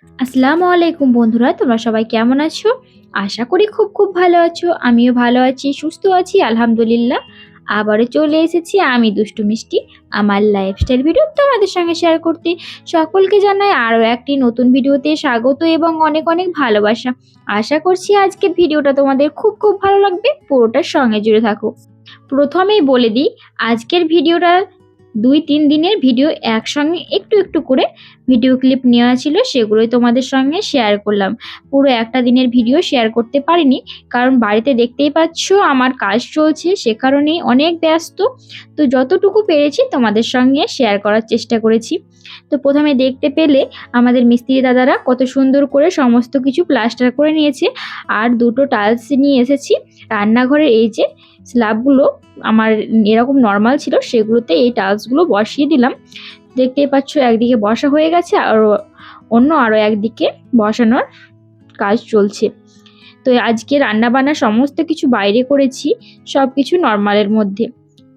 আসসালামু আলাইকুম বন্ধুরা, তোমরা সবাই কেমন আছো? আশা করি খুব খুব ভালো আছো। আমিও ভালো আছি, সুস্থ আছি আলহামদুলিল্লাহ। আবারও চলে এসেছি আমি দুষ্টু মিষ্টি আমার লাইফস্টাইল ভিডিও তোমাদের সঙ্গে শেয়ার করতে। সকলকে জানাই আরও একটি নতুন ভিডিওতে স্বাগত এবং অনেক অনেক ভালোবাসা। আশা করছি আজকের ভিডিওটা তোমাদের খুব খুব ভালো লাগবে, পুরোটার সঙ্গে জুড়ে থাকো। প্রথমেই বলে দিই, আজকের ভিডিওটা 2-3 দিনের ভিডিও একসঙ্গে একটু একটু করে ভিডিও ক্লিপ নেওয়া ছিল, সেগুলোই তোমাদের সঙ্গে শেয়ার করলাম। পুরো একটা দিনের ভিডিও শেয়ার করতে পারিনি, কারণ বাড়িতে দেখতেই পাচ্ছ আমার কাজ চলছে, সে কারণেই অনেক ব্যস্ত। তো যতটুকু পেরেছি তোমাদের সঙ্গে শেয়ার করার চেষ্টা করেছি। তো প্রথমে দেখতে পেলে আমাদের মিস্ত্রি দাদারা কত সুন্দর করে সমস্ত কিছু প্লাস্টার করে নিয়েছে, আর দুটো টাইলস নিয়ে এসেছি রান্নাঘরের। এই যে স্ল্যাবগুলো আমার এরকম নর্মাল ছিল, সেগুলোতে এই টাইলসগুলো বসিয়ে দিলাম। দেখতেই পাচ্ছ একদিকে বসা হয়ে গেছে, আর আরও একদিকে বসানোর কাজ চলছে। তো আজকে রান্না বান্না সমস্ত কিছু বাইরে করেছি, সব কিছু নর্মালের মধ্যে।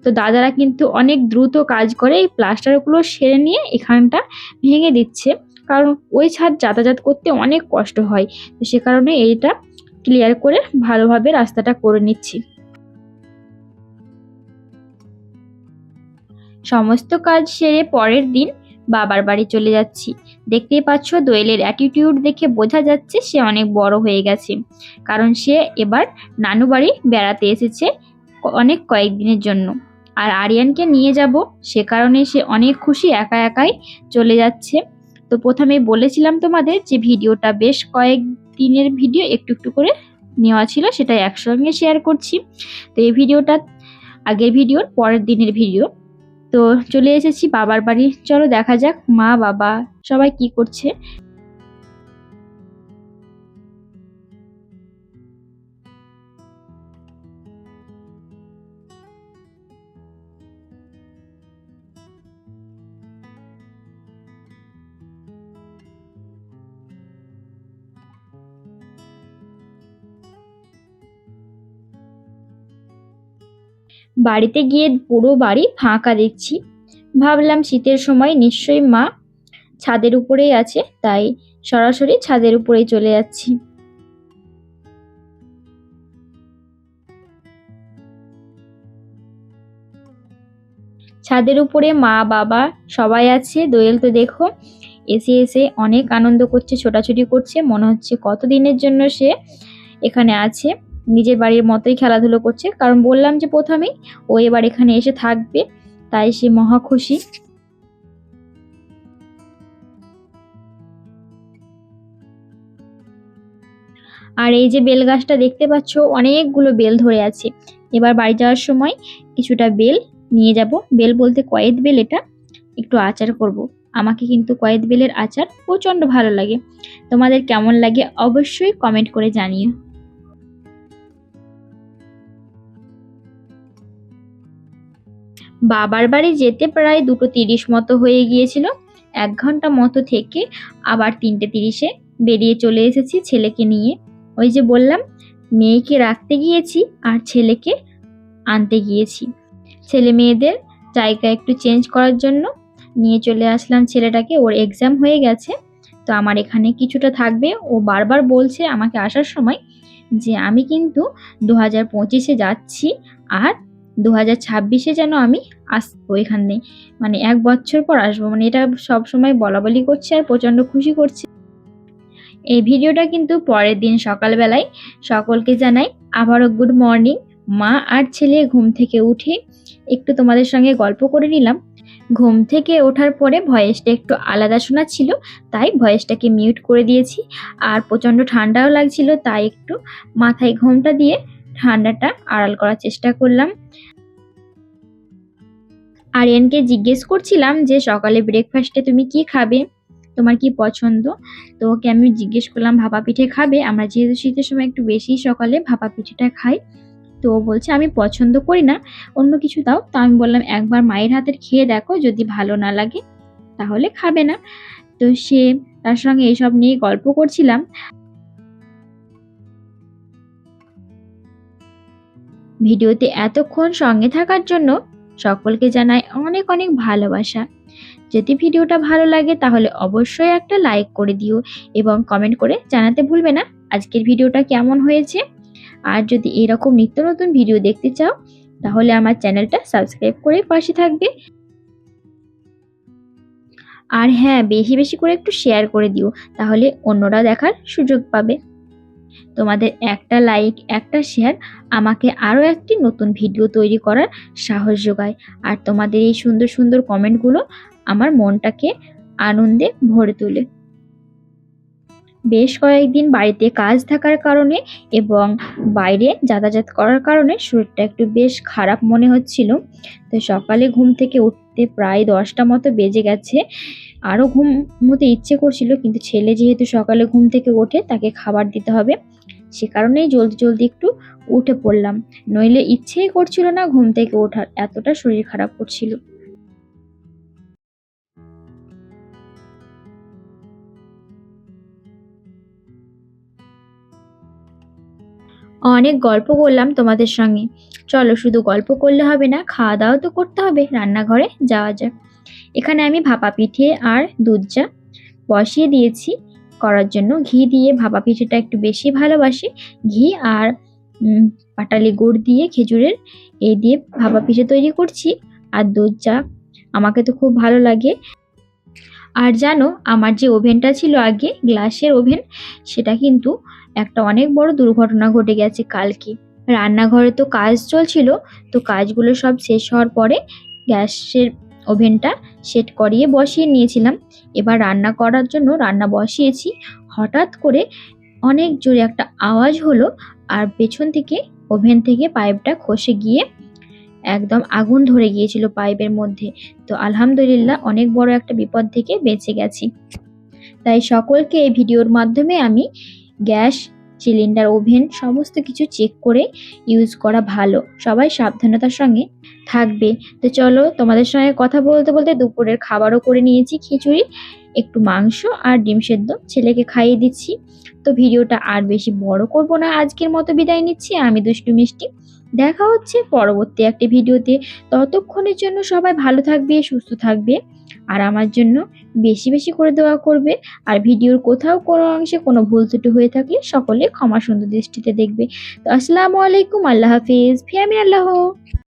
তো দাদারা কিন্তু অনেক দ্রুত কাজ করে, এই প্লাস্টারগুলো সেরে নিয়ে এখানটা ভেঙে দিচ্ছে, কারণ ওই ছাদ যাতায়াত করতে অনেক কষ্ট হয়। তো সে কারণে এইটা ক্লিয়ার করে ভালোভাবে রাস্তাটা করে নিচ্ছি। সমস্ত কাজ সেরে পরের দিন বাবার বাড়ি চলে যাচ্ছি। দেখতেই পাচ্ছ দোয়েলের অ্যাটিটিউড দেখে বোঝা যাচ্ছে সে অনেক বড় হয়ে গেছে, কারণ সে এবার নানু বাড়ি বেড়াতে এসেছে অনেক কয়েকদিনের জন্য। আর আরিয়ানকে নিয়ে যাব, সে কারণে সে অনেক খুশি, একা একাই চলে যাচ্ছে। তো প্রথমেই বলেছিলাম তোমাদের যে ভিডিওটা বেশ কয়েক দিনের ভিডিও একটু একটু করে নেওয়া ছিল, সেটা একসঙ্গে শেয়ার করছি। তো এই ভিডিওটা আগের ভিডিওর পরের দিনের ভিডিও। তো চলে এসেছি বাবার বাড়ি, চলো দেখা যাক মা বাবা সবাই কি করছে। বাড়িতে গিয়ে পুরো বাড়ি ফাঁকা দেখছি, ভাবলাম শীতের সময় নিশ্চয়ই মা ছাদের উপরেই আছে, তাই সরাসরি ছাদের উপরেই চলে যাচ্ছি। ছাদের উপরে মা বাবা সবাই আছে। দোয়েল তো দেখো এসে এসে অনেক আনন্দ করছে, ছোটাছুটি করছে, মনে হচ্ছে কতদিনের জন্য সে এখানে আছে। নিজের বাড়ির মতোই খেলাধুলো করছে, কারণ বললাম যে প্রথমেই ও এবার এখানে এসে থাকবে, তাই সে মহা খুশি। আর এই যে বেল গাছটা দেখতে পাচ্ছ, অনেকগুলো বেল ধরে আছে। এবার বাড়ি যাওয়ার সময় কিছুটা বেল নিয়ে যাব। বেল বলতে কয়েদ বেল, এটা একটু আচার করব। আমাকে কিন্তু কয়েদ বেলের আচার প্রচণ্ড ভালো লাগে। তোমাদের কেমন লাগে অবশ্যই কমেন্ট করে জানিও। বাবার বাড়ি যেতে প্রায় 2:30 মতো হয়ে গিয়েছিল। 1 ঘন্টা মতো থেকে আবার 3:30-এ বেরিয়ে চলে এসেছি ছেলেকে নিয়ে। ওই যে বললাম, মেয়েকে রাখতে গিয়েছি আর ছেলেকে আনতে গিয়েছি। ছেলে মেয়েদের জায়গা একটু চেঞ্জ করার জন্য নিয়ে চলে আসলাম ছেলেটাকে। ওর এক্সাম হয়ে গেছে, তো আমার এখানে কিছুটা থাকবে। ও বারবার বলছে আমাকে আসার সময় যে আমি কিন্তু 2025-এ যাচ্ছি, আর 2026-এ যেন আমি আসবো এখানে, মানে 1 বছর পর আসবো। মানে এটা সব সময় বলা বলি করছে আর প্রচণ্ড খুশি করছে। এই ভিডিওটা কিন্তু পরের দিন সকালবেলায়। সকলকে জানাই আবারও গুড মর্নিং। মা আর ছেলে ঘুম থেকে উঠে একটু তোমাদের সঙ্গে গল্প করে নিলাম। ঘুম থেকে ওঠার পরে ভয়েসটা একটু আলাদা শোনাচ্ছিল, তাই ভয়েসটাকে মিউট করে দিয়েছি। আর প্রচণ্ড ঠান্ডাও লাগছিল, তাই একটু মাথায় ঘোমটা দিয়ে ঠান্ডাটা আড়াল করার চেষ্টা করলাম। আরিয়ানকে জিজ্ঞেস করছিলাম যে সকালে ব্রেকফাস্টে তুমি কি খাবে, তোমার কি পছন্দ। তো ওকে আমি জিজ্ঞেস করলাম ভাপা পিঠে খাবে, আমরা যেহেতু শীতের সময় একটু বেশি সকালে ভাপা পিঠেটা খাই। তো ও বলছে আমি পছন্দ করি না, অন্য কিছু দাও। তো আমি বললাম একবার মায়ের হাতের খেয়ে দেখো, যদি ভালো না লাগে তাহলে খাবে না। তো সে তার সঙ্গে এইসব নিয়ে গল্প করছিলাম। ভিডিওতে এতক্ষণ সঙ্গে থাকার জন্য সকলকে জানাই অনেক অনেক ভালোবাসা। যদি ভিডিওটা ভালো লাগে তাহলে অবশ্যই একটা লাইক করে দিও এবং কমেন্ট করে জানাতে ভুলবে না আজকের ভিডিওটা কেমন হয়েছে। আর যদি এরকম নিত্য নতুন ভিডিও দেখতে চাও তাহলে আমার চ্যানেলটা সাবস্ক্রাইব করে পাশে থাকবে। আর হ্যাঁ, বেশি বেশি করে একটু শেয়ার করে দিও, তাহলে অন্যরা দেখার সুযোগ পাবে। তোমাদের একটা লাইক, একটা শেয়ার আমাকে আরও একটি নতুন ভিডিও তৈরি করার সাহস যোগায়। আর তোমাদের এই সুন্দর সুন্দর কমেন্টগুলো আমার মনটাকে আনন্দে ভরে তোলে। বেশ কয়েকদিন বাড়িতে কাজ থাকার কারণে এবং বাইরে যাতায়াত করার কারণে শরীরটা একটু বেশ খারাপ মনে হচ্ছিল। তো সকালে ঘুম থেকে উঠতে প্রায় 10টা মতো বেজে গেছে। আরও ঘুমোতে ইচ্ছে করছিল, কিন্তু ছেলে যেহেতু সকালে ঘুম থেকে ওঠে তাকে খাবার দিতে হবে, সে কারণেই জলদি জলদি একটু উঠে পড়লাম। নইলে ইচ্ছেই করছিল না ঘুম থেকে ওঠার, এতটা শরীর খারাপ করছিল। অনেক গল্প করলাম তোমাদের সঙ্গে, চলো শুধু গল্প করলে হবে না, খাওয়া দাওয়া তো করতে হবে, রান্নাঘরে যাওয়া যাক। এখানে আমি ভাপা পিঠে আর দুধ চা বসিয়ে দিয়েছি করার জন্য। ঘি দিয়ে ভাপা পিঠেটা একটু বেশি ভালোবাসি, ঘি আর পাটালি গুড় দিয়ে খেজুরের এই দিয়ে ভাপা পিঠে তৈরি করছি। আর দুধ চা আমাকে তো খুব ভালো লাগে। আর জানো, আমার যে ওভেনটা ছিল আগে, গ্লাসের ওভেন, সেটা কিন্তু একটা অনেক বড় দুর্ঘটনা ঘটে গেছে কালকে। রান্নাঘরে তো কাজ চলছিল, তো কাজগুলো সব শেষ হওয়ার পরে গ্যাসের ওভেনটা সেট করিয়ে বসিয়ে নিয়েছিলাম। এবার রান্না করার জন্য রান্না বসিয়েছি, হঠাৎ করে অনেক জোরে একটা আওয়াজ হলো, আর পেছন থেকে ওভেন থেকে পাইপটা খসে গিয়ে একদম আগুন ধরে গিয়েছিল পাইপের মধ্যে। তো আলহামদুলিল্লাহ অনেক বড় একটা বিপদ থেকে বেঁচে গেছি। তাই সকলকে এই ভিডিওর মাধ্যমে আমি গ্যাস সিলিন্ডার, ওভেন সমস্ত কিছু চেক করে ইউজ করা ভালো, সবাই সাবধানতার সঙ্গে থাকবে। তো চলো, তোমাদের সঙ্গে কথা বলতে বলতে দুপুরের খাবারও করে নিয়েছি, খিচুড়ি, একটু মাংস আর ডিম সেদ্ধ ছেলেকে খাইয়ে দিচ্ছি। তো ভিডিওটা আর বেশি বড় করব না, আজকের মতো বিদায় নিচ্ছি। আমি দুষ্টু মিষ্টি, দেখা হচ্ছে পরবর্তী একটি ভিডিওতে। ততক্ষণের জন্য সবাই ভালো থাকবে, সুস্থ থাকবে, আর আমার জন্য বেশি বেশি করে দোয়া করবে। আর ভিডিওর কোথাও কোনো অংশে কোনো ভুল ত্রুটি হয়ে থাকলে সকলে ক্ষমা সুন্দর দৃষ্টিতে দেখবে। তো আসসালামু আলাইকুম, আল্লাহ হাফিজ, ফি আমিন আল্লাহ।